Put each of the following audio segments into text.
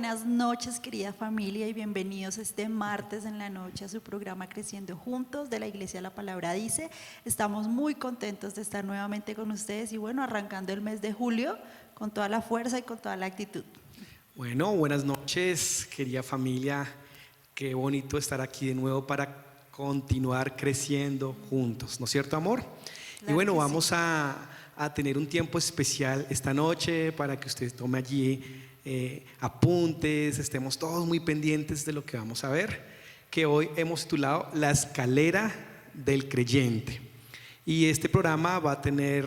buenas noches, querida familia, y bienvenidos este martes en la noche a su programa Creciendo Juntos de la Iglesia La Palabra Dice. Estamos muy contentos de estar nuevamente con ustedes y bueno, arrancando el mes de julio con toda la fuerza y con toda la actitud. Bueno, buenas noches, querida familia. Qué bonito estar aquí de nuevo para continuar creciendo juntos, ¿no es cierto, amor? Claro, y bueno, sí. vamos a tener un tiempo especial esta noche para que usted tome allí apuntes, estemos todos muy pendientes de lo que vamos a ver, que hoy hemos titulado La escalera del creyente. Y este programa va a tener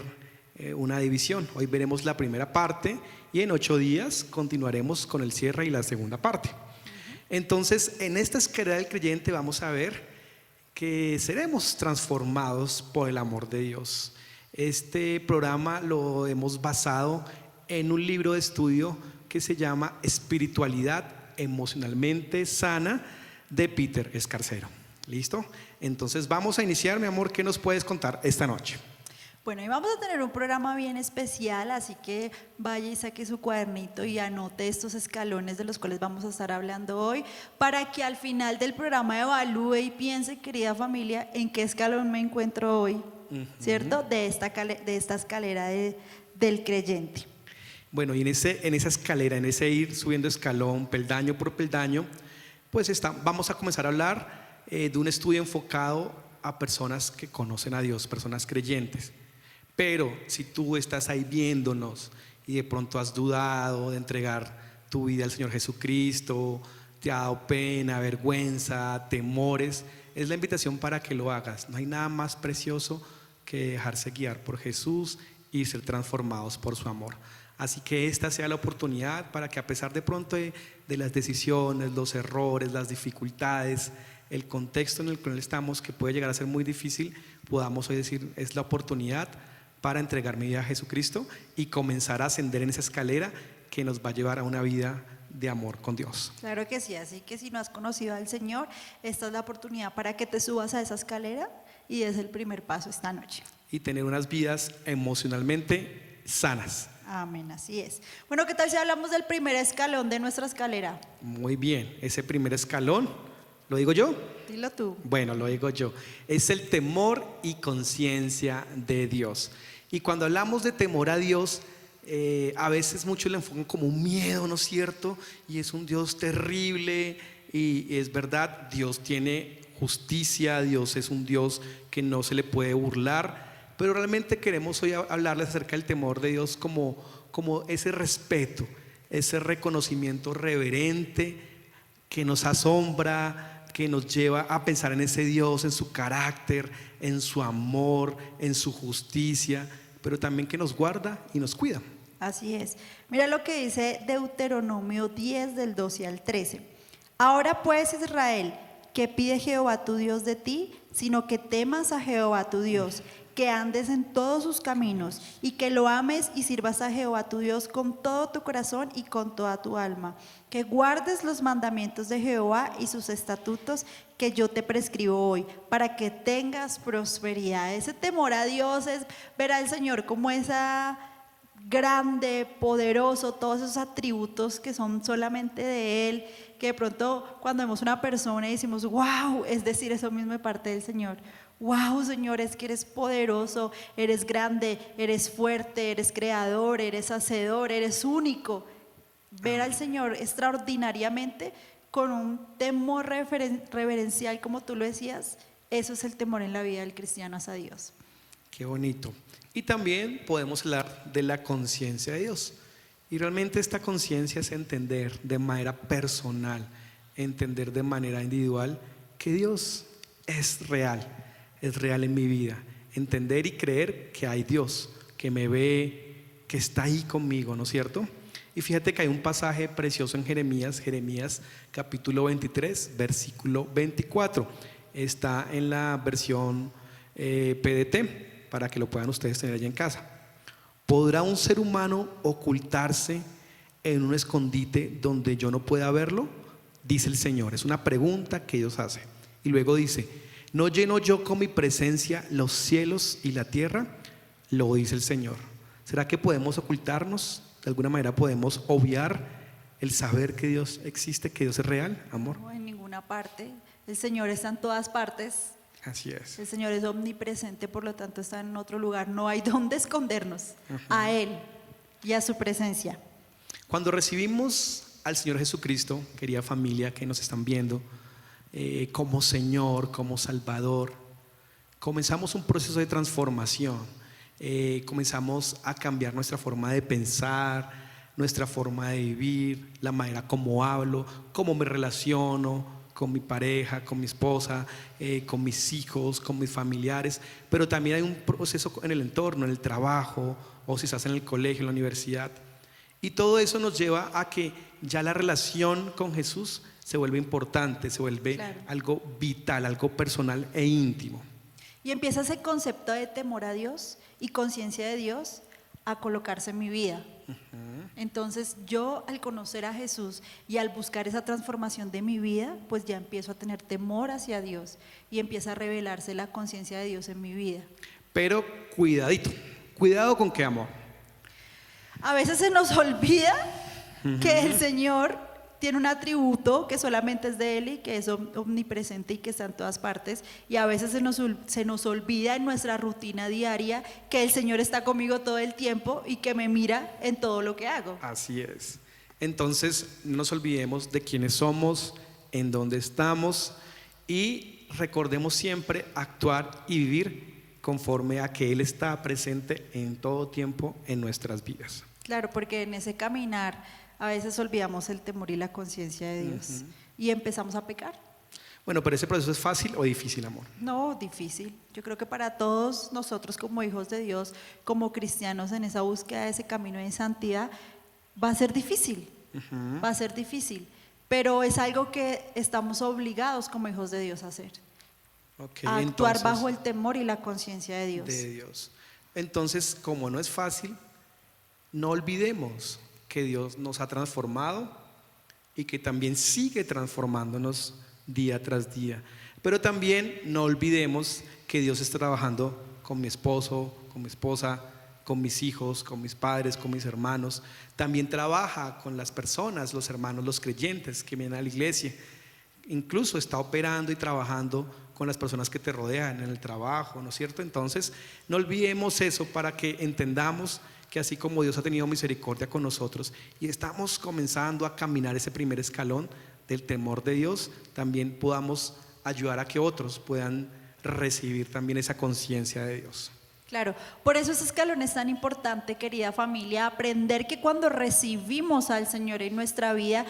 una división. Hoy veremos la primera parte y en 8 días continuaremos con el cierre y la segunda parte. Entonces, en esta escalera del creyente vamos a ver que seremos transformados por el amor de Dios. Este programa lo hemos basado en un libro de estudio que se llama Espiritualidad Emocionalmente Sana de Peter Escarcero. ¿Listo? Entonces vamos a iniciar, mi amor. ¿Qué nos puedes contar esta noche? Bueno, y vamos a tener un programa bien especial, así que vaya y saque su cuadernito y anote estos escalones de los cuales vamos a estar hablando hoy, para que al final del programa evalúe y piense, querida familia, en qué escalón me encuentro hoy, ¿cierto? De esta escalera del creyente. Bueno, y en esa escalera, en ese ir subiendo escalón, peldaño por peldaño, pues vamos a comenzar a hablar de un estudio enfocado a personas que conocen a Dios, personas creyentes. Pero si tú estás ahí viéndonos y de pronto has dudado de entregar tu vida al Señor Jesucristo, te ha dado pena, vergüenza, temores, es la invitación para que lo hagas. No hay nada más precioso que dejarse guiar por Jesús y ser transformados por su amor. Así que esta sea la oportunidad para que, a pesar de pronto de las decisiones, los errores, las dificultades, el contexto en el que estamos, que puede llegar a ser muy difícil, podamos hoy decir, es la oportunidad para entregar mi vida a Jesucristo y comenzar a ascender en esa escalera que nos va a llevar a una vida de amor con Dios. Claro que sí, así que si no has conocido al Señor, esta es la oportunidad para que te subas a esa escalera y des el primer paso esta noche. Y tener unas vidas emocionalmente sanas. Amén, así es. Bueno, ¿qué tal si hablamos del primer escalón de nuestra escalera? Muy bien, ese primer escalón, ¿lo digo yo? Dilo tú. Bueno, lo digo yo. Es el temor y conciencia de Dios. Y cuando hablamos de temor a Dios, a veces muchos le enfocan como un miedo, ¿no es cierto? Y es un Dios terrible, y es verdad, Dios tiene justicia, Dios es un Dios que no se le puede burlar. Pero realmente queremos hoy hablarles acerca del temor de Dios como ese respeto, ese reconocimiento reverente que nos asombra, que nos lleva a pensar en ese Dios, en su carácter, en su amor, en su justicia, pero también que nos guarda y nos cuida. Así es. Mira lo que dice Deuteronomio 10 del 12 al 13. Ahora pues, Israel, ¿qué pide Jehová tu Dios de ti? Sino que temas a Jehová tu Dios, que andes en todos sus caminos y que lo ames y sirvas a Jehová tu Dios con todo tu corazón y con toda tu alma, que guardes los mandamientos de Jehová y sus estatutos que yo te prescribo hoy, para que tengas prosperidad. Ese temor a Dios es ver al Señor como esa grande, poderoso, todos esos atributos que son solamente de Él, que de pronto cuando vemos una persona y decimos wow, es decir, eso mismo de parte del Señor. Wow, Señor, es que eres poderoso, eres grande, eres fuerte, eres creador, eres hacedor, eres único. Ver al Señor extraordinariamente con un temor reverencial, como tú lo decías, eso es el temor en la vida del cristiano hacia Dios. Qué bonito. Y también podemos hablar de la conciencia de Dios. Y realmente esta conciencia es entender de manera personal, entender de manera individual que Dios es real en mi vida. Entender y creer que hay Dios, que me ve, que está ahí conmigo, ¿no es cierto? Y fíjate que hay un pasaje precioso en Jeremías capítulo 23, versículo 24. Está en la versión PDT, para que lo puedan ustedes tener allá en casa. ¿Podrá un ser humano ocultarse en un escondite donde yo no pueda verlo? Dice el Señor. Es una pregunta que Dios hace. Y luego dice, ¿no lleno yo con mi presencia los cielos y la tierra? Lo dice el Señor. ¿Será que podemos ocultarnos? De alguna manera podemos obviar el saber que Dios existe, que Dios es real, amor. No, en ninguna parte. El Señor está en todas partes. Así es. El Señor es omnipresente, por lo tanto está en otro lugar. No hay dónde escondernos. A Él y a su presencia. Cuando recibimos al Señor Jesucristo, querida familia que nos están viendo, como Señor, como Salvador, comenzamos un proceso de transformación. Comenzamos a cambiar nuestra forma de pensar, nuestra forma de vivir, la manera como hablo, cómo me relaciono con mi pareja, con mi esposa, con mis hijos, con mis familiares. Pero también hay un proceso en el entorno, en el trabajo, o si estás en el colegio, en la universidad. Y todo eso nos lleva a que ya la relación con Jesús se vuelve importante, se vuelve algo vital, algo personal e íntimo. Y empieza ese concepto de temor a Dios y conciencia de Dios a colocarse en mi vida. Entonces yo, al conocer a Jesús y al buscar esa transformación de mi vida, pues ya empiezo a tener temor hacia Dios y empieza a revelarse la conciencia de Dios en mi vida. Pero cuidadito, cuidado con qué, amor. A veces se nos olvida que el Señor tiene un atributo que solamente es de Él y que es omnipresente y que está en todas partes, y a veces se nos olvida en nuestra rutina diaria que el Señor está conmigo todo el tiempo y que me mira en todo lo que hago. Así es. Entonces no nos olvidemos de quiénes somos, en dónde estamos, y recordemos siempre actuar y vivir conforme a que Él está presente en todo tiempo en nuestras vidas. Claro, porque en ese caminar a veces olvidamos el temor y la conciencia de Dios y empezamos a pecar. Bueno, pero ese proceso es fácil o difícil, amor. No, difícil. Yo creo que para todos nosotros como hijos de Dios, como cristianos en esa búsqueda de ese camino de santidad, va a ser difícil, va a ser difícil, pero es algo que estamos obligados como hijos de Dios a hacer. Okay, a actuar entonces, bajo el temor y la conciencia de Dios. Entonces, como no es fácil, no olvidemos que Dios nos ha transformado y que también sigue transformándonos día tras día. Pero también no olvidemos que Dios está trabajando con mi esposo, con mi esposa, con mis hijos, con mis padres, con mis hermanos. También trabaja con las personas, los hermanos, los creyentes que vienen a la iglesia. Incluso está operando y trabajando con las personas que te rodean en el trabajo, ¿no es cierto? Entonces, no olvidemos eso para que entendamos que así como Dios ha tenido misericordia con nosotros y estamos comenzando a caminar ese primer escalón del temor de Dios, también podamos ayudar a que otros puedan recibir también esa conciencia de Dios. Claro, por eso ese escalón es tan importante, querida familia, aprender que cuando recibimos al Señor en nuestra vida,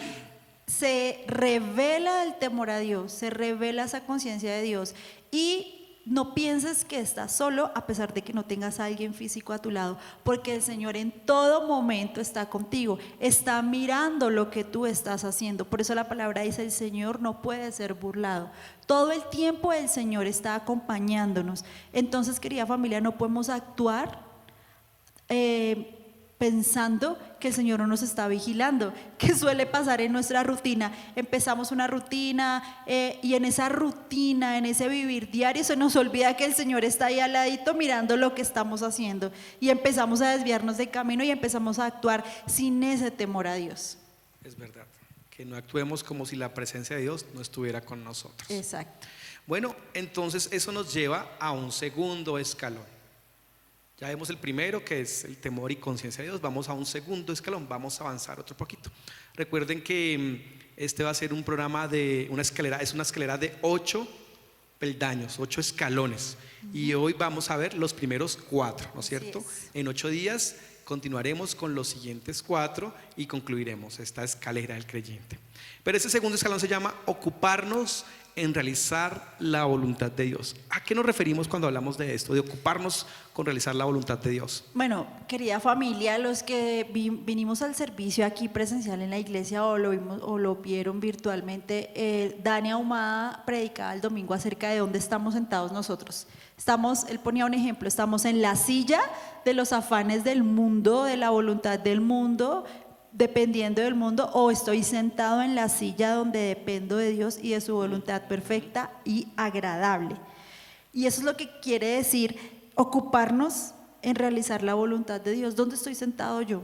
se revela el temor a Dios, se revela esa conciencia de Dios, y no pienses que estás solo a pesar de que no tengas a alguien físico a tu lado, porque el Señor en todo momento está contigo, está mirando lo que tú estás haciendo. Por eso la palabra dice: el Señor no puede ser burlado. Todo el tiempo el Señor está acompañándonos. Entonces, querida familia, no podemos actuar pensando que el Señor no nos está vigilando, que suele pasar en nuestra rutina. Empezamos una rutina y en esa rutina, en ese vivir diario, se nos olvida que el Señor está ahí al ladito mirando lo que estamos haciendo, y empezamos a desviarnos del camino y empezamos a actuar sin ese temor a Dios. Es verdad, que no actuemos como si la presencia de Dios no estuviera con nosotros. Exacto. Bueno, entonces eso nos lleva a un segundo escalón. Ya vemos el primero, que es el temor y conciencia de Dios. Vamos a un segundo escalón, vamos a avanzar otro poquito. Recuerden que este va a ser un programa de una escalera, es una escalera de 8 peldaños, 8 escalones. Y hoy vamos a ver los primeros 4, ¿no es cierto? En 8 días continuaremos con los siguientes 4 y concluiremos esta escalera del creyente. Pero ese segundo escalón se llama ocuparnos en realizar la voluntad de Dios. ¿A qué nos referimos cuando hablamos de esto, de ocuparnos con realizar la voluntad de Dios? Bueno, querida familia, los que vinimos al servicio aquí presencial en la iglesia o lo vimos o lo vieron virtualmente, Dani Ahumada predicaba el domingo acerca de dónde estamos sentados nosotros. Él ponía un ejemplo: estamos en la silla de los afanes del mundo, de la voluntad del mundo, dependiendo del mundo, o estoy sentado en la silla donde dependo de Dios y de su voluntad perfecta y agradable. Y eso es lo que quiere decir ocuparnos en realizar la voluntad de Dios. ¿Dónde estoy sentado yo?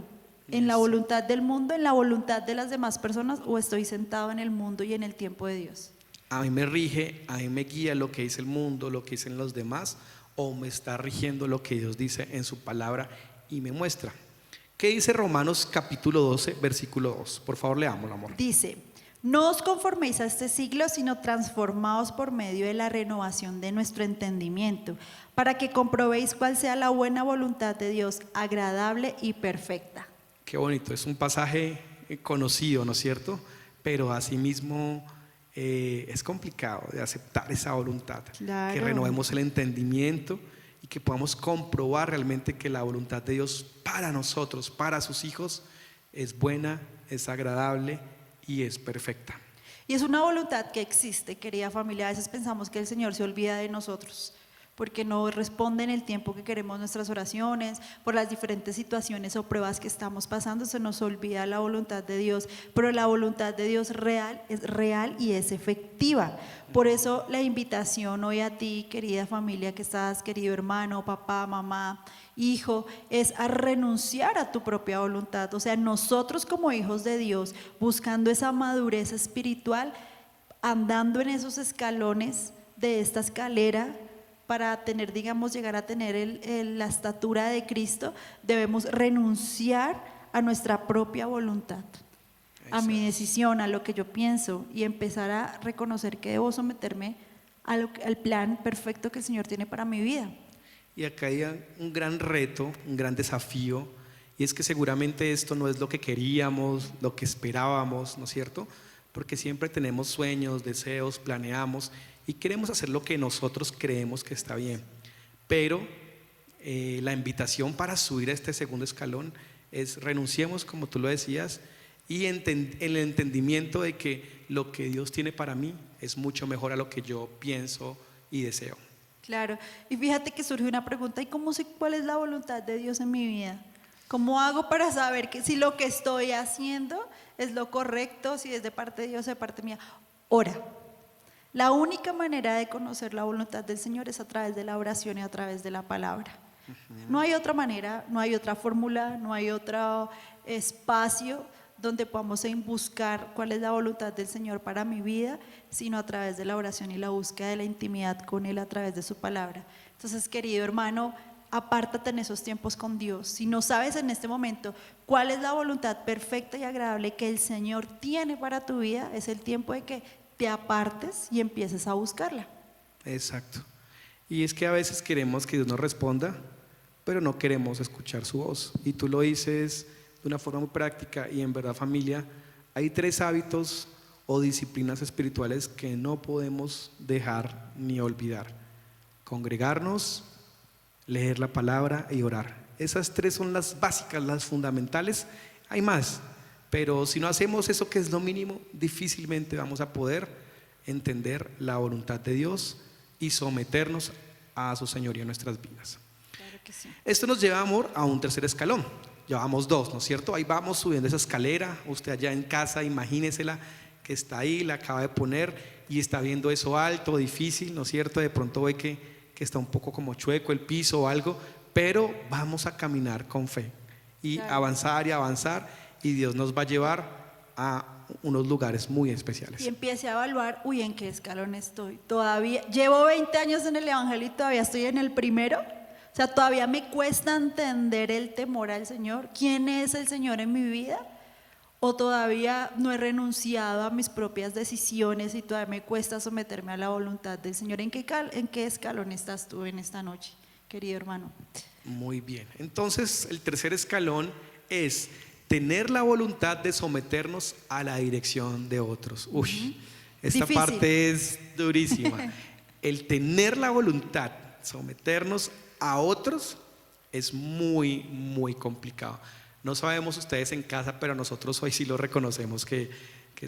¿En la Eso. voluntad del mundo, en la voluntad de las demás personas o estoy sentado en el mundo y en el tiempo de Dios? A mí me rige, a mí me guía lo que dice el mundo, lo que dicen los demás, o me está rigiendo lo que Dios dice en su palabra y me muestra. ¿Qué dice Romanos capítulo 12, versículo 2? Por favor, leamos, amor. Dice, no os conforméis a este siglo, sino transformaos por medio de la renovación de nuestro entendimiento, para que comprobéis cuál sea la buena voluntad de Dios, agradable y perfecta. Qué bonito, es un pasaje conocido, ¿no es cierto? Pero asimismo es complicado de aceptar esa voluntad. Claro. Que renovemos el entendimiento y que podamos comprobar realmente que la voluntad de Dios para nosotros, para sus hijos, es buena, es agradable y es perfecta. Y es una voluntad que existe, querida familia. A veces pensamos que el Señor se olvida de nosotros, porque no responde en el tiempo que queremos nuestras oraciones, por las diferentes situaciones o pruebas que estamos pasando, se nos olvida la voluntad de Dios, pero la voluntad de Dios es real y es efectiva. Por eso la invitación hoy a ti, querida familia que estás, querido hermano, papá, mamá, hijo, es a renunciar a tu propia voluntad. O sea, nosotros como hijos de Dios, buscando esa madurez espiritual, andando en esos escalones de esta escalera, para tener, digamos, llegar a tener la estatura de Cristo, debemos renunciar a nuestra propia voluntad, a mi decisión, a lo que yo pienso, y empezar a reconocer que debo someterme al plan perfecto que el Señor tiene para mi vida. Y acá hay un gran reto, un gran desafío, y es que seguramente esto no es lo que queríamos, lo que esperábamos, ¿no es cierto? Porque siempre tenemos sueños, deseos, planeamos y queremos hacer lo que nosotros creemos que está bien. Pero la invitación para subir a este segundo escalón es renunciemos, como tú lo decías, y el entendimiento de que lo que Dios tiene para mí es mucho mejor a lo que yo pienso y deseo. Claro, y fíjate que surge una pregunta: ¿y cómo sé cuál es la voluntad de Dios en mi vida? ¿Cómo hago para saber que si lo que estoy haciendo es lo correcto, si es de parte de Dios o de parte mía? Ora. La única manera de conocer la voluntad del Señor es a través de la oración y a través de la palabra. No hay otra manera, no hay otra fórmula, no hay otro espacio donde podamos buscar cuál es la voluntad del Señor para mi vida, sino a través de la oración y la búsqueda de la intimidad con Él a través de su palabra. Entonces, querido hermano, apártate en esos tiempos con Dios. Si no sabes en este momento cuál es la voluntad perfecta y agradable que el Señor tiene para tu vida, es el tiempo de que te apartes y empieces a buscarla. Exacto. Y es que a veces queremos que Dios nos responda, pero no queremos escuchar su voz. Y tú lo dices de una forma muy práctica y en verdad, familia, hay 3 hábitos o disciplinas espirituales que no podemos dejar ni olvidar: congregarnos, leer la palabra y orar. Esas 3 son las básicas, las fundamentales. Hay más, pero si no hacemos eso, que es lo mínimo, difícilmente vamos a poder entender la voluntad de Dios y someternos a su señoría en nuestras vidas. Claro que sí. Esto nos lleva, amor, a un tercer escalón. Llevamos 2, ¿no es cierto? Ahí vamos subiendo esa escalera. Usted allá en casa, imagínesela que está ahí, la acaba de poner y está viendo eso alto, difícil, ¿no es cierto? De pronto ve que está un poco como chueco el piso o algo, pero vamos a caminar con fe y Claro. avanzar y avanzar, y Dios nos va a llevar a unos lugares muy especiales. Y empiece a evaluar: uy, ¿en qué escalón estoy? Todavía llevo 20 años en el Evangelio y todavía estoy en el primero. O sea, todavía me cuesta entender el temor al Señor. ¿Quién es el Señor en mi vida? ¿O todavía no he renunciado a mis propias decisiones y todavía me cuesta someterme a la voluntad del Señor? ¿En qué escalón estás tú en esta noche, querido hermano? Muy bien. Entonces, el tercer escalón es tener la voluntad de someternos a la dirección de otros. Uy, esta Difícil. parte es durísima. El tener la voluntad, someternos a otros, es muy, muy complicado. No sabemos ustedes en casa, pero nosotros hoy sí lo reconocemos que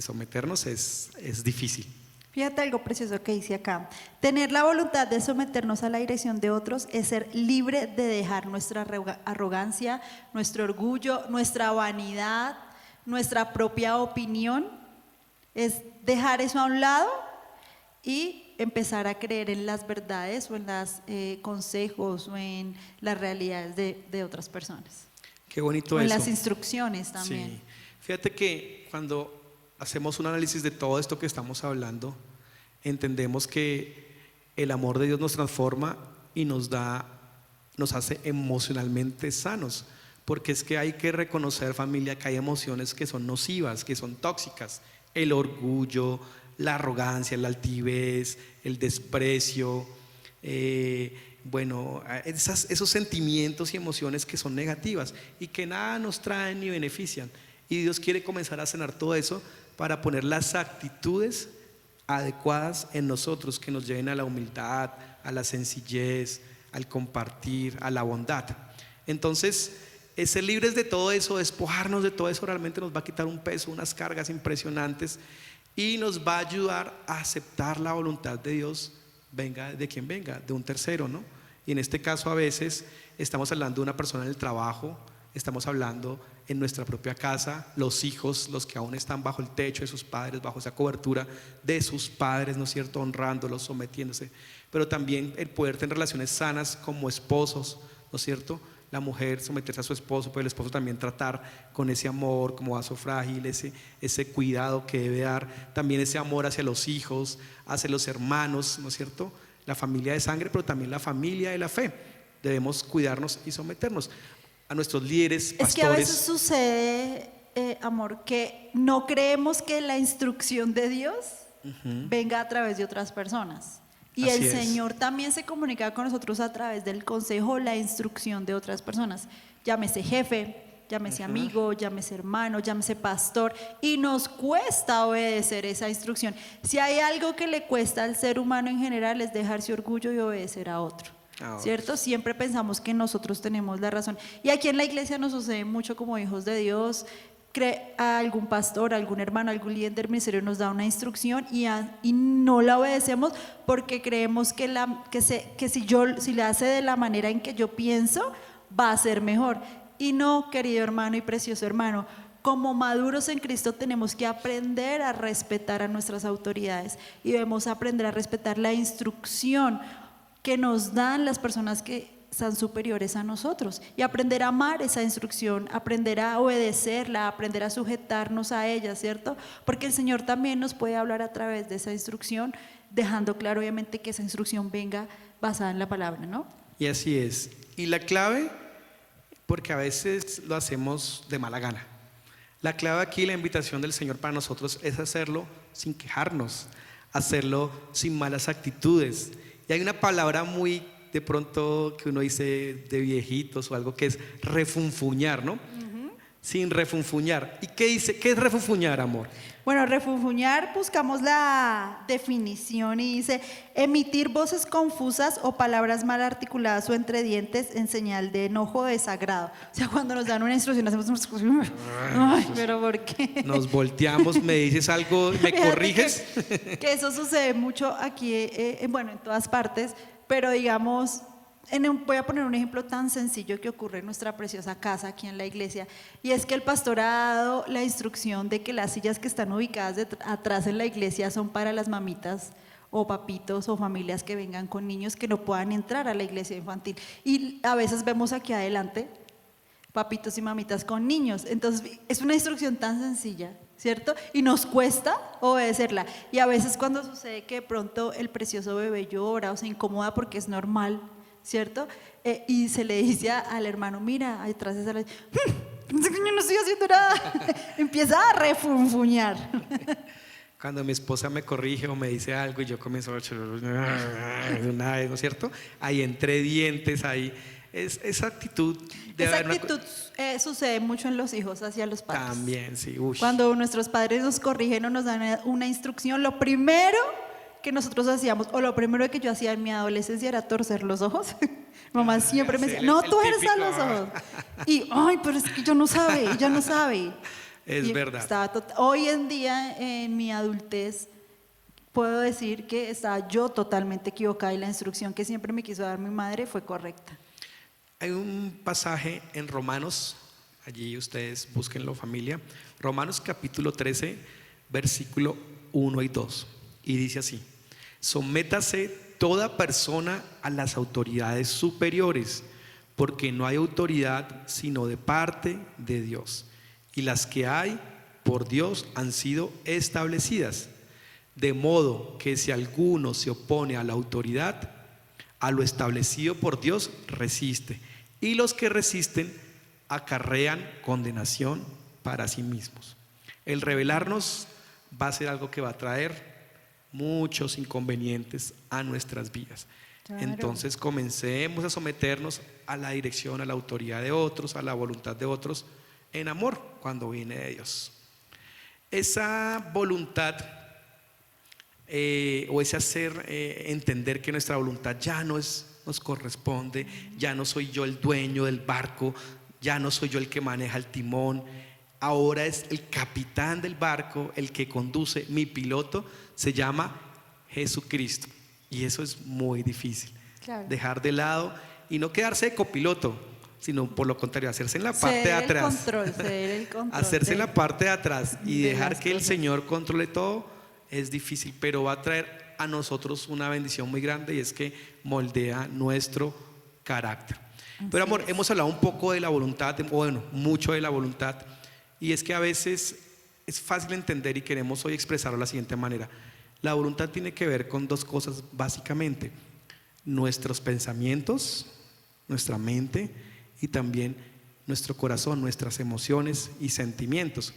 someternos es difícil. Fíjate algo precioso que dice acá: tener la voluntad de someternos a la dirección de otros es ser libre de dejar nuestra arrogancia, nuestro orgullo, nuestra vanidad, nuestra propia opinión. Es dejar eso a un lado y empezar a creer en las verdades o en los consejos o en las realidades de otras personas. Qué bonito O en eso. las instrucciones también. Sí. Fíjate que cuando hacemos un análisis de todo esto que estamos hablando, entendemos que el amor de Dios nos transforma y nos hace emocionalmente sanos. Porque es que hay que reconocer, familia, que hay emociones que son nocivas, que son tóxicas. El orgullo, la arrogancia, la altivez, el desprecio, esos sentimientos y emociones que son negativas y que nada nos traen ni benefician. Y Dios quiere comenzar a sanar todo eso para poner las actitudes adecuadas en nosotros que nos lleven a la humildad, a la sencillez, al compartir, a la bondad. Entonces, ser libres de todo eso, despojarnos de todo eso, realmente nos va a quitar un peso, unas cargas impresionantes y nos va a ayudar a aceptar la voluntad de Dios, venga de quien venga, de un tercero, ¿no? Y en este caso a veces estamos hablando de una persona en el trabajo, estamos hablando en nuestra propia casa, los hijos, los que aún están bajo el techo de sus padres, bajo esa cobertura de sus padres, ¿no es cierto? Honrándolos, sometiéndose, pero también el poder tener relaciones sanas como esposos, ¿no es cierto? La mujer someterse a su esposo, pero el esposo también tratar con ese amor como vaso frágil, ese cuidado que debe dar, también ese amor hacia los hijos, hacia los hermanos, ¿no es cierto? La familia de sangre, pero también la familia de la fe. Debemos cuidarnos y someternos a nuestros líderes, pastores. Es que a veces sucede, amor, que no creemos que la instrucción de Dios venga a través de otras personas. Y Así el es. Señor también se comunica con nosotros a través del consejo, la instrucción de otras personas. Llámese jefe, llámese amigo, llámese hermano, llámese pastor. Y nos cuesta obedecer esa instrucción. Si hay algo que le cuesta al ser humano en general es dejarse orgullo y obedecer a otro. ¿Cierto? Siempre pensamos que nosotros tenemos la razón. Y aquí en la iglesia nos sucede mucho como hijos de Dios. A algún pastor, algún hermano, algún líder del ministerio nos da una instrucción y no la obedecemos porque creemos que si la hace de la manera en que yo pienso, va a ser mejor. Y no, querido hermano y precioso hermano, como maduros en Cristo tenemos que aprender a respetar a nuestras autoridades y debemos aprender a respetar la instrucción que nos dan las personas que son superiores a nosotros y aprender a amar esa instrucción, aprender a obedecerla, aprender a sujetarnos a ella, ¿cierto? Porque el Señor también nos puede hablar a través de esa instrucción, dejando claro obviamente que esa instrucción venga basada en la palabra, ¿no? Y así es. Y la clave, porque a veces lo hacemos de mala gana. La clave aquí, la invitación del Señor para nosotros es hacerlo sin quejarnos, hacerlo sin malas actitudes. Y hay una palabra muy de pronto que uno dice de viejitos o algo que es refunfuñar, ¿no? Sin refunfuñar. ¿Y qué dice? ¿Qué es refunfuñar, amor? Bueno, refunfuñar, buscamos la definición y dice emitir voces confusas o palabras mal articuladas o entre dientes en señal de enojo o desagrado. O sea, cuando nos dan una instrucción hacemos ay, pero ¿por qué? Nos volteamos, me dices algo, me Fíjate corriges. que eso sucede mucho aquí, bueno, en todas partes, pero digamos, voy a poner un ejemplo tan sencillo que ocurre en nuestra preciosa casa aquí en la iglesia, y es que el pastor ha dado la instrucción de que las sillas que están ubicadas atrás en la iglesia son para las mamitas o papitos o familias que vengan con niños que no puedan entrar a la iglesia infantil. Y a veces vemos aquí adelante papitos y mamitas con niños. Entonces es una instrucción tan sencilla, ¿cierto? Y nos cuesta obedecerla. Y a veces cuando sucede que de pronto el precioso bebé llora o se incomoda porque es normal, ¿cierto? Y se le dice al hermano, mira, detrás de esa yo no estoy haciendo nada. Empieza a refunfuñar. Cuando mi esposa me corrige o me dice algo y yo comienzo a una vez, ¿no es cierto? Ahí entre dientes, ahí esa actitud. Esa actitud sucede mucho en los hijos hacia los padres. También, sí. Uy. Cuando nuestros padres nos corrigen o nos dan una instrucción, lo primero que nosotros hacíamos, o lo primero que yo hacía en mi adolescencia era torcer los ojos. Mamá siempre me decía, no tuerza los ojos. Y, ay, pero es que ella no sabe. Es verdad. Hoy en día, en mi adultez, puedo decir que estaba yo totalmente equivocada y la instrucción que siempre me quiso dar mi madre fue correcta. Hay un pasaje en Romanos, allí ustedes búsquenlo, familia. Romanos capítulo 13, versículo 1 y 2. Y dice así: sométase toda persona a las autoridades superiores, porque no hay autoridad sino de parte de Dios, y las que hay por Dios han sido establecidas. De modo que si alguno se opone a la autoridad, a lo establecido por Dios resiste, y los que resisten acarrean condenación para sí mismos. El rebelarnos va a ser algo que va a traer muchos inconvenientes a nuestras vidas. Claro. Entonces comencemos a someternos a la dirección, a la autoridad de otros, a la voluntad de otros, en amor, cuando viene de Dios. Esa voluntad o ese hacer entender que nuestra voluntad ya no nos corresponde, ya no soy yo el dueño del barco, ya no soy yo el que maneja el timón, ahora es el capitán del barco, el que conduce, mi piloto se llama Jesucristo. Y eso es muy difícil, Claro. dejar de lado y no quedarse de copiloto, sino por lo contrario, hacerse en la parte de Ceder atrás. el control Hacerse en de- la parte de atrás y de dejar las que el cosas. Señor controle todo es difícil, pero va a traer a nosotros una bendición muy grande, y es que moldea nuestro carácter. Pero amor, es. hemos hablado un poco de la voluntad, bueno, mucho de la voluntad, y es que a veces es fácil entender y queremos hoy expresarlo de la siguiente manera. La voluntad tiene que ver con dos cosas básicamente: nuestros pensamientos, nuestra mente, y también nuestro corazón, nuestras emociones y sentimientos.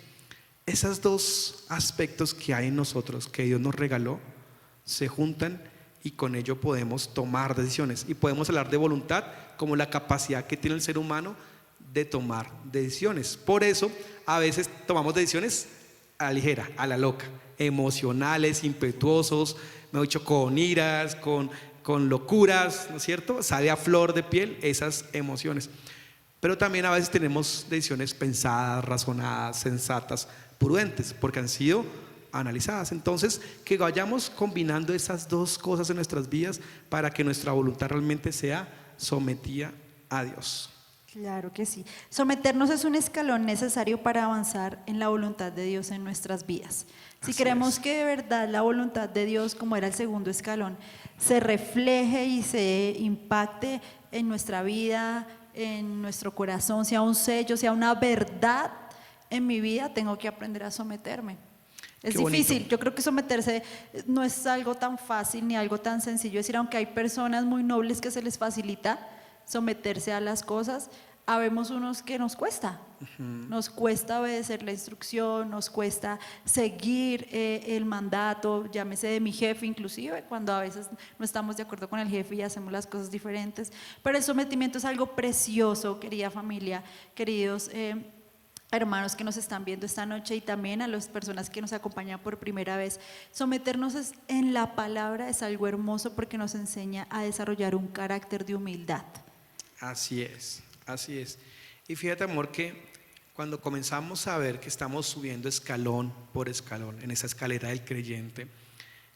Esos dos aspectos que hay en nosotros, que Dios nos regaló, se juntan y con ello podemos tomar decisiones. Y podemos hablar de voluntad como la capacidad que tiene el ser humano de tomar decisiones. Por eso a veces tomamos decisiones a la ligera, a la loca, emocionales, impetuosos, me he dicho, con iras, con locuras, ¿no es cierto? Sale a flor de piel esas emociones. Pero también a veces tenemos decisiones pensadas, razonadas, sensatas, prudentes, porque han sido analizadas. Entonces, que vayamos combinando esas dos cosas en nuestras vidas para que nuestra voluntad realmente sea sometida a Dios. Claro que sí. Someternos es un escalón necesario para avanzar en la voluntad de Dios en nuestras vidas. Si Así queremos es. que de verdad la voluntad de Dios, como era el segundo escalón, se refleje y se impacte en nuestra vida, en nuestro corazón, sea un sello, sea una verdad en mi vida, tengo que aprender a someterme. Es Qué bonito. difícil, yo creo que someterse no es algo tan fácil ni algo tan sencillo. Es decir, aunque hay personas muy nobles que se les facilita someterse a las cosas, habemos unos que nos cuesta. Nos cuesta obedecer la instrucción, nos cuesta seguir el mandato, llámese de mi jefe inclusive, cuando a veces no estamos de acuerdo con el jefe y hacemos las cosas diferentes. Pero el sometimiento es algo precioso, querida familia, queridos hermanos que nos están viendo esta noche, y también a las personas que nos acompañan por primera vez. Someternos en la palabra es algo hermoso porque nos enseña a desarrollar un carácter de humildad. Así es, así es. Y fíjate, amor, que cuando comenzamos a ver que estamos subiendo escalón por escalón en esa escalera del creyente,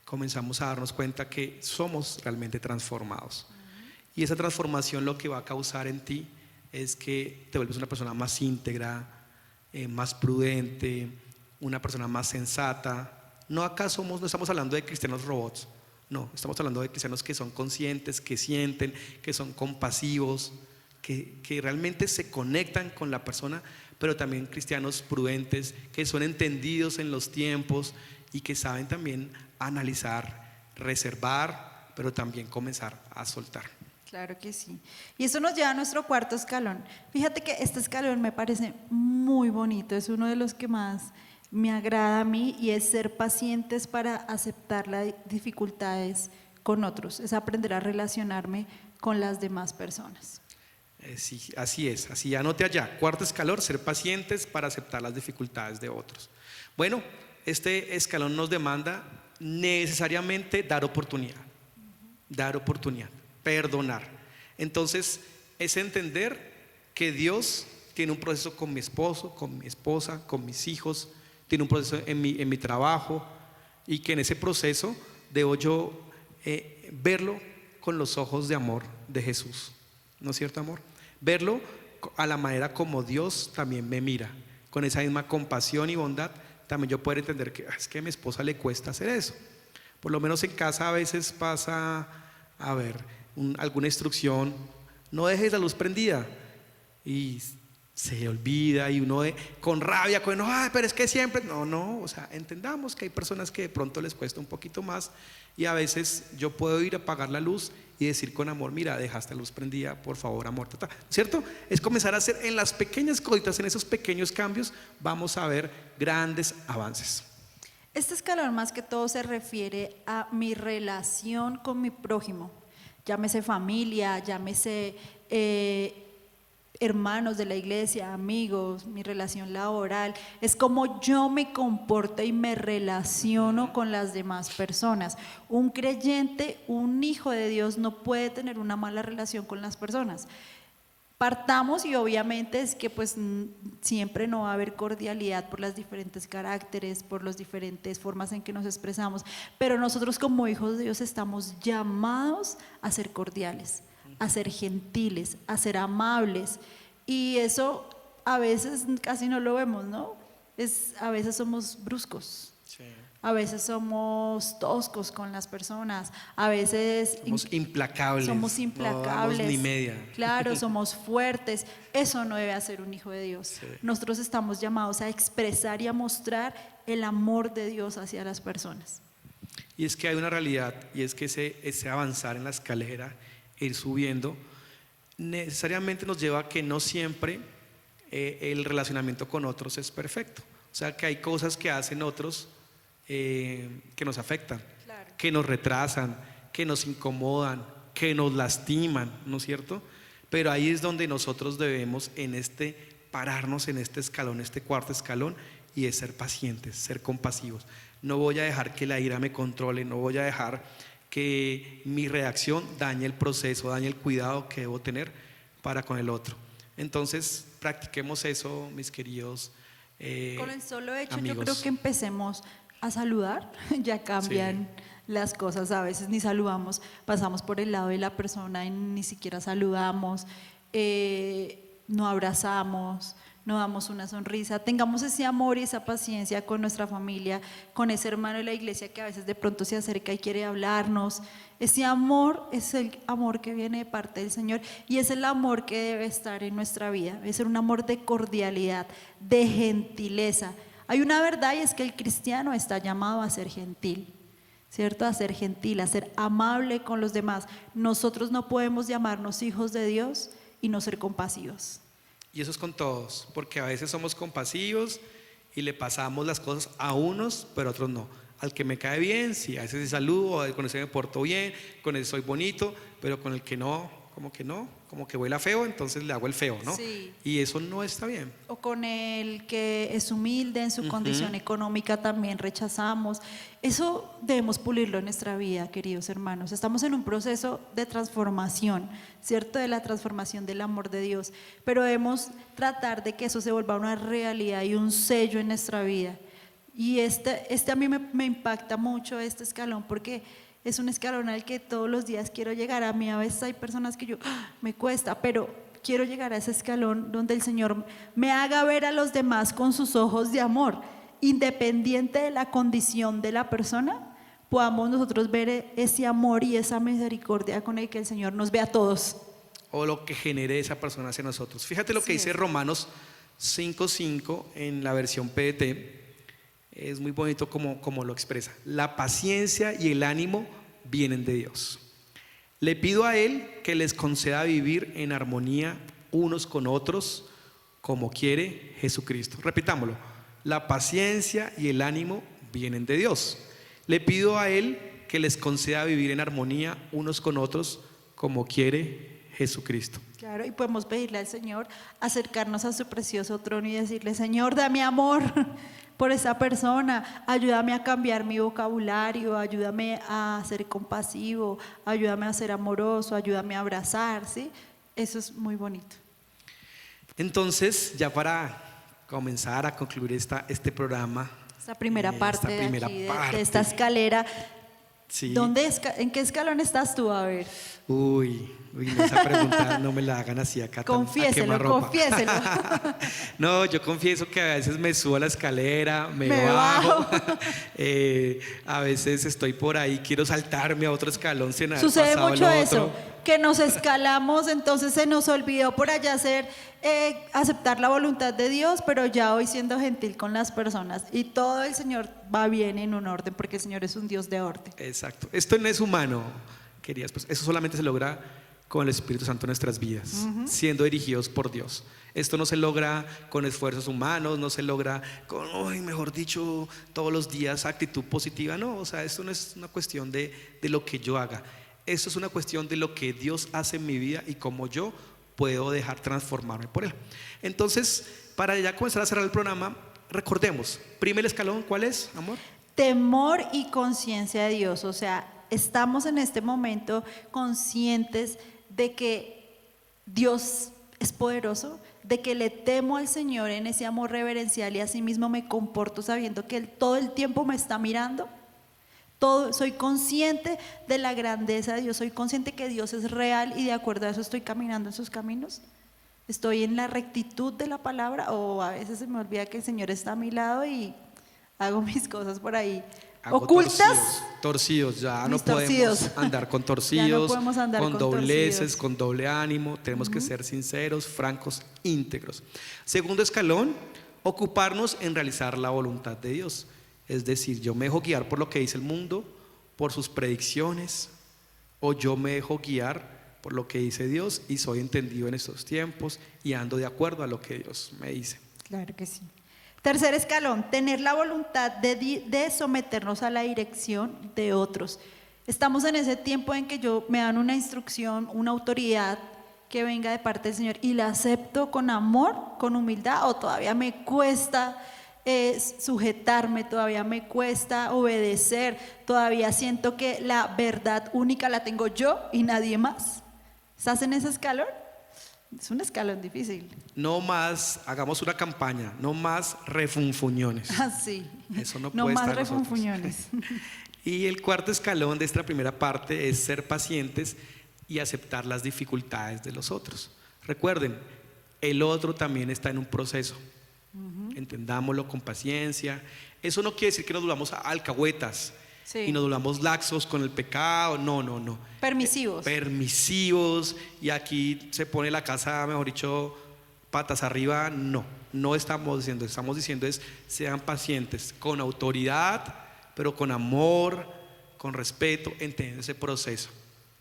comenzamos a darnos cuenta que somos realmente transformados. Y esa transformación lo que va a causar en ti es que te vuelves una persona más íntegra, más prudente, una persona más sensata. No estamos hablando de cristianos robots, no, estamos hablando de cristianos que son conscientes, que sienten, que son compasivos, que realmente se conectan con la persona, pero también cristianos prudentes, que son entendidos en los tiempos y que saben también analizar, reservar, pero también comenzar a soltar. Claro que sí. Y eso nos lleva a nuestro cuarto escalón. Fíjate que este escalón me parece muy bonito, es uno de los que más me agrada a mí, y es ser pacientes para aceptar las dificultades con otros, es aprender a relacionarme con las demás personas. Sí, así es, así anote allá, cuarto escalón, ser pacientes para aceptar las dificultades de otros. Bueno, este escalón nos demanda necesariamente dar oportunidad, perdonar. Entonces, es entender que Dios tiene un proceso con mi esposo, con mi esposa, con mis hijos, tiene un proceso en mi trabajo, y que en ese proceso debo yo verlo con los ojos de amor de Jesús. ¿No es cierto, amor? Verlo a la manera como Dios también me mira, con esa misma compasión y bondad. También yo puedo entender que es que a mi esposa le cuesta hacer eso. Por lo menos en casa a veces pasa, a ver, alguna instrucción no dejes la luz prendida. Y se le olvida y uno con rabia, ay, pero es que siempre, no, o sea, entendamos que hay personas que de pronto les cuesta un poquito más y a veces yo puedo ir a apagar la luz y decir con amor, mira, dejaste la luz prendida, por favor, amor, ¿cierto? Es comenzar a hacer en las pequeñas cositas, en esos pequeños cambios, vamos a ver grandes avances. Este escalón más que todo se refiere a mi relación con mi prójimo, llámese familia, llámese hermanos de la iglesia, amigos, mi relación laboral, es como yo me comporto y me relaciono con las demás personas. Un creyente, un hijo de Dios no puede tener una mala relación con las personas. Partamos y obviamente es que pues siempre no va a haber cordialidad por los diferentes caracteres, por las diferentes formas en que nos expresamos, pero nosotros como hijos de Dios estamos llamados a ser cordiales, a ser gentiles, a ser amables, y eso a veces casi no lo vemos, ¿no? A veces somos bruscos, Sí. a veces somos toscos con las personas, a veces Somos implacables. somos No implacables, damos ni media. claro, somos fuertes. Eso no debe hacer un hijo de Dios. Sí. Nosotros estamos llamados a expresar y a mostrar el amor de Dios hacia las personas. Y es que hay una realidad, y es que ese avanzar en la escalera, ir subiendo, necesariamente nos lleva a que no siempre el relacionamiento con otros es perfecto. O sea, que hay cosas que hacen otros que nos afectan, Claro. que nos retrasan, que nos incomodan, que nos lastiman, ¿no es cierto? Pero ahí es donde nosotros debemos pararnos en este escalón, este cuarto escalón, y es ser pacientes, ser compasivos. No voy a dejar que la ira me controle, no voy a dejar que mi reacción dañe el proceso, dañe el cuidado que debo tener para con el otro. Entonces, practiquemos eso, mis queridos Con el solo hecho, amigos. yo creo que empecemos a saludar, ya cambian las cosas. A veces ni saludamos, pasamos por el lado de la persona y ni siquiera saludamos, no abrazamos, no damos una sonrisa. Tengamos ese amor y esa paciencia con nuestra familia, con ese hermano de la iglesia que a veces de pronto se acerca y quiere hablarnos. Ese amor es el amor que viene de parte del Señor y es el amor que debe estar en nuestra vida. Debe ser un amor de cordialidad, de gentileza. Hay una verdad y es que el cristiano está llamado a ser gentil, ¿cierto? A ser gentil, a ser amable con los demás. Nosotros no podemos llamarnos hijos de Dios y no ser compasivos. Y eso es con todos, porque a veces somos compasivos y le pasamos las cosas a unos, pero a otros no. Al que me cae bien, sí, a veces sí saludo, con ese me porto bien, con ese soy bonito, pero con el que no, como que huela feo, entonces le hago el feo, ¿no? Sí. Y eso no está bien. O con el que es humilde en su condición económica también rechazamos. Eso debemos pulirlo en nuestra vida, queridos hermanos. Estamos en un proceso de transformación, ¿cierto? De la transformación del amor de Dios. Pero debemos tratar de que eso se vuelva una realidad y un sello en nuestra vida. Y este a mí me impacta mucho, este escalón, porque es un escalón al que todos los días quiero llegar. A mí a veces hay personas que me cuesta, pero quiero llegar a ese escalón donde el Señor me haga ver a los demás con sus ojos de amor, independiente de la condición de la persona, podamos nosotros ver ese amor y esa misericordia con el que el Señor nos ve a todos. O lo que genere esa persona hacia nosotros. Fíjate lo que dice Romanos 5:5 en la versión PDT. Es muy bonito como lo expresa. La paciencia y el ánimo vienen de Dios. Le pido a Él que les conceda vivir en armonía unos con otros, como quiere Jesucristo. Repitámoslo. La paciencia y el ánimo vienen de Dios. Le pido a Él que les conceda vivir en armonía unos con otros, como quiere Jesucristo. Claro, y podemos pedirle al Señor acercarnos a su precioso trono y decirle: Señor, dame amor por esa persona, ayúdame a cambiar mi vocabulario, ayúdame a ser compasivo, ayúdame a ser amoroso, ayúdame a abrazar, ¿sí? Eso es muy bonito. Entonces, ya para comenzar a concluir este programa, Esta primera parte, esta primera de aquí, parte. de esta escalera. sí. ¿En qué escalón estás tú? A ver. Uy, Uy, no, esa pregunta no me la hagan así acá. Confiéselo, a quemarropa. confiéselo. No, yo confieso que a veces me subo a la escalera, me Me bajo. bajo. A veces estoy por ahí, quiero saltarme a otro escalón sin haber Sucede pasado el mucho otro. eso, que nos escalamos, entonces se nos olvidó por allá aceptar la voluntad de Dios, pero ya hoy siendo gentil con las personas. Y todo el Señor va bien en un orden, porque el Señor es un Dios de orden. Exacto. Esto no es humano, queridas. Pues eso solamente se logra con el Espíritu Santo en nuestras vidas, siendo dirigidos por Dios. Esto no se logra con esfuerzos humanos, no se logra con, mejor dicho, todos los días actitud positiva. No, o sea, esto no es una cuestión de lo que yo haga. Esto es una cuestión de lo que Dios hace en mi vida y cómo yo puedo dejar transformarme por Él. Entonces, para ya comenzar a cerrar el programa, recordemos, primer escalón, ¿cuál es, amor? Temor y conciencia de Dios, o sea, estamos en este momento conscientes de que Dios es poderoso, de que le temo al Señor en ese amor reverencial y asimismo me comporto sabiendo que Él todo el tiempo me está mirando. Soy consciente de la grandeza de Dios, soy consciente que Dios es real y de acuerdo a eso estoy caminando en sus caminos. Estoy en la rectitud de la palabra, o a veces se me olvida que el Señor está a mi lado y hago mis cosas por ahí Hago ocultas. torcidos, ya no Mis podemos torcidos. andar con Ya no torcidos, podemos andar con con dobleces, torcidos. con doble ánimo. Tenemos que ser sinceros, francos, íntegros. Segundo escalón, ocuparnos en realizar la voluntad de Dios. Es decir, yo me dejo guiar por lo que dice el mundo, por sus predicciones, o yo me dejo guiar por lo que dice Dios y soy entendido en estos tiempos y ando de acuerdo a lo que Dios me dice. Claro que sí. Tercer escalón, tener la voluntad de someternos a la dirección de otros. Estamos en ese tiempo en que me dan una instrucción, una autoridad que venga de parte del Señor y la acepto con amor, con humildad, o todavía me cuesta sujetarme, todavía me cuesta obedecer, todavía siento que la verdad única la tengo yo y nadie más. ¿Estás en ese escalón? Es un escalón difícil. No más, hagamos una campaña, no más refunfuñones. Así. Eso no No puede más estar en nosotros. refunfuñones. Y el cuarto escalón de esta primera parte es ser pacientes y aceptar las dificultades de los otros. Recuerden, el otro también está en un proceso. Entendámoslo con paciencia. Eso no quiere decir que nos volvamos alcahuetas Sí. y nos volvamos laxos con el pecado. No. Permisivos. Permisivos, y aquí se pone la casa, mejor dicho, patas arriba. No estamos diciendo, estamos diciendo es sean pacientes, con autoridad, pero con amor, con respeto, entendiendo ese proceso.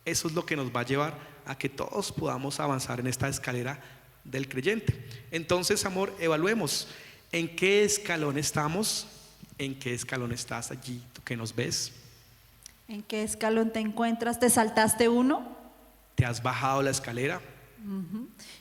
Eso es lo que nos va a llevar a que todos podamos avanzar en esta escalera del creyente. Entonces, amor, evaluemos en qué escalón estamos, en qué escalón estás allí, tú que nos ves. ¿En qué escalón te encuentras? ¿Te saltaste uno? ¿Te has bajado la escalera?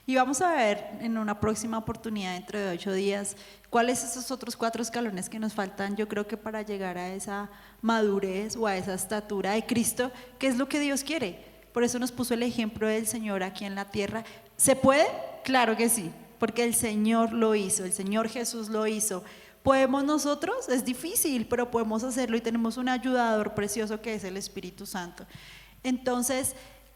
Y vamos a ver en una próxima oportunidad dentro de 8 días cuáles esos otros 4 escalones que nos faltan, yo creo que para llegar a esa madurez o a esa estatura de Cristo, que es lo que Dios quiere. Por eso nos puso el ejemplo del Señor aquí en la tierra. ¿Se puede? Claro que sí, porque el Señor lo hizo, el Señor Jesús lo hizo. ¿Podemos nosotros? Es difícil, pero podemos hacerlo y tenemos un ayudador precioso que es el Espíritu Santo. Entonces,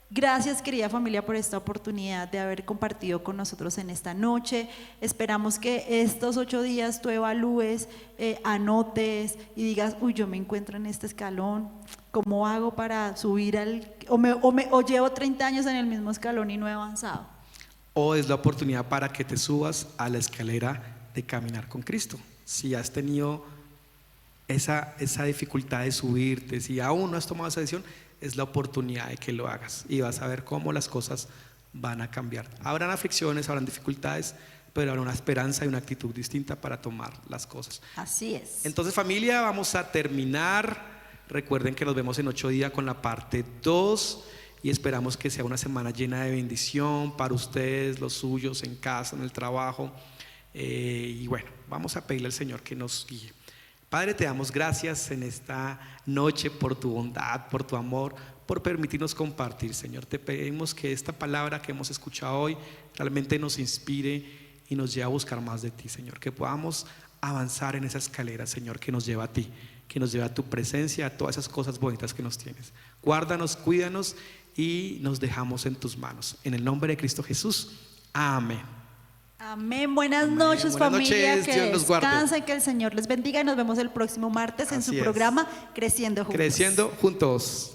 gracias, querida familia, por esta oportunidad de haber compartido con nosotros en esta noche. Esperamos que estos 8 días tú evalúes, anotes y digas, yo me encuentro en este escalón, ¿cómo hago para subir o llevo 30 años en el mismo escalón y no he avanzado? O es la oportunidad para que te subas a la escalera de caminar con Cristo. Si has tenido esa dificultad de subirte, si aún no has tomado esa decisión, es la oportunidad de que lo hagas y vas a ver cómo las cosas van a cambiar. Habrán aflicciones, habrán dificultades, pero habrá una esperanza y una actitud distinta para tomar las cosas. Así es. Entonces, familia, vamos a terminar. Recuerden que nos vemos en 8 días con la parte 2 y esperamos que sea una semana llena de bendición para ustedes, los suyos, en casa, en el trabajo. Y bueno, vamos a pedirle al Señor que nos guíe. Padre, te damos gracias en esta noche por tu bondad, por tu amor, por permitirnos compartir, Señor. Te pedimos que esta palabra que hemos escuchado hoy realmente nos inspire y nos lleve a buscar más de ti, Señor. Que podamos avanzar en esa escalera, Señor, que nos lleva a ti, que nos lleva a tu presencia, a todas esas cosas bonitas que nos tienes. Guárdanos, cuídanos y nos dejamos en tus manos. En el nombre de Cristo Jesús. Amén. Amén. Buenas Amén. noches, Buenas familia. noches. Que Dios los guarde. descansen, que el Señor les bendiga y nos vemos el próximo martes en Así su es. programa Creciendo Juntos. Creciendo juntos.